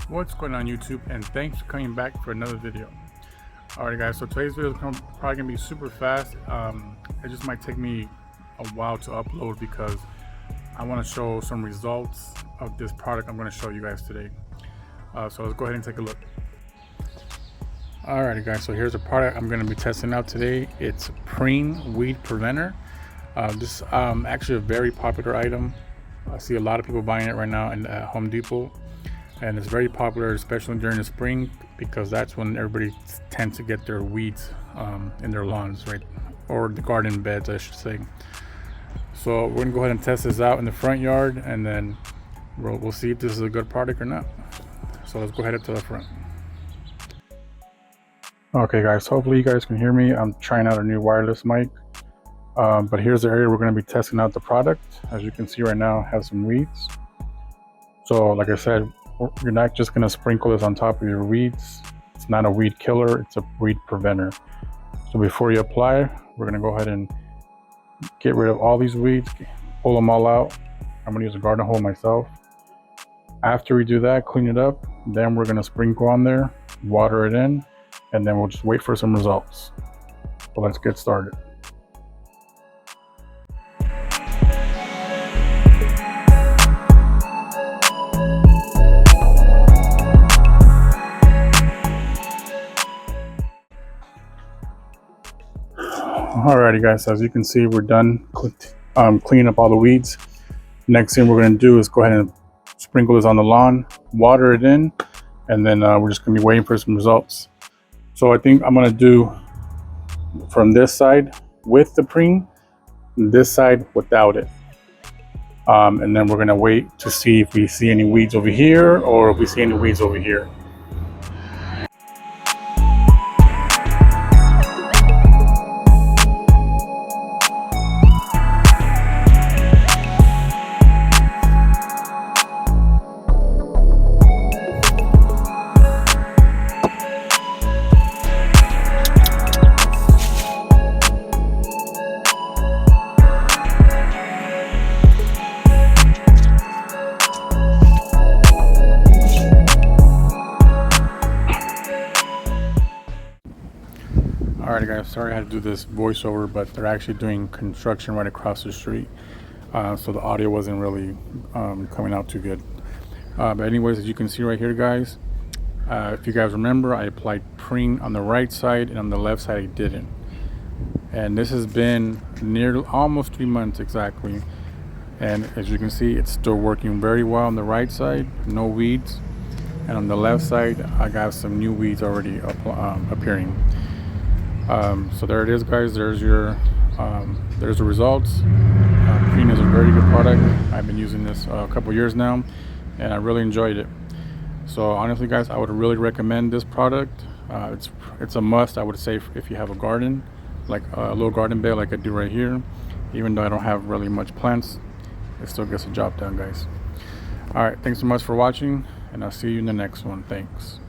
What's going on YouTube, and thanks for coming back for another video. Alright guys, so today's video is probably gonna be super fast. It just might take me a while to upload because I want to show some results of this product I'm going to show you guys today. So let's go ahead and take a look. Alrighty guys, so here's a product I'm going to be testing out today. It's Preen Weed Preventer. This is actually a very popular item. I see a lot of people buying it right now at Home Depot, and it's very popular, especially during the spring, because that's when everybody tends to get their weeds in their lawns, right, or the garden beds, I should say. So we're gonna go ahead and test this out in the front yard, and then we'll see if this is a good product or not. So let's go ahead up to the front. Okay guys, hopefully you guys can hear me. I'm trying out a new wireless mic, but here's the area we're going to be testing out the product. As you can see right now, it has some weeds. So like I said, you're not just going to sprinkle this on top of your weeds. It's not a weed killer, it's a weed preventer. So before you apply, we're going to go ahead and get rid of all these weeds, pull them all out. I'm going to use a garden hose myself. After we do that, clean it up, then we're going to sprinkle on there, water it in, and then we'll just wait for some results. So let's get started. Alrighty guys, as you can see, we're done cleaning up all the weeds. Next thing we're going to do is go ahead and sprinkle this on the lawn, water it in, and then we're just going to be waiting for some results. So I think I'm going to do from this side with the preen, this side without it. And then we're going to wait to see if we see any weeds over here or if we see any weeds over here. Alright guys, sorry I had to do this voiceover, but they're actually doing construction right across the street, so the audio wasn't really coming out too good. But anyways, as you can see right here guys, if you guys remember, I applied preen on the right side, and on the left side I didn't. And this has been almost 3 months exactly, and as you can see, it's still working very well on the right side, no weeds, and on the left side I got some new weeds already appearing. So there it is guys, there's the results. Preen is a very good product. I've been using this a couple years now, and I really enjoyed it. So honestly guys, I would really recommend this product. It's a must, I would say, if you have a garden, like a little garden bed like I do right here. Even though I don't have really much plants, it still gets the job done guys. Alright, thanks so much for watching, and I'll see you in the next one. Thanks.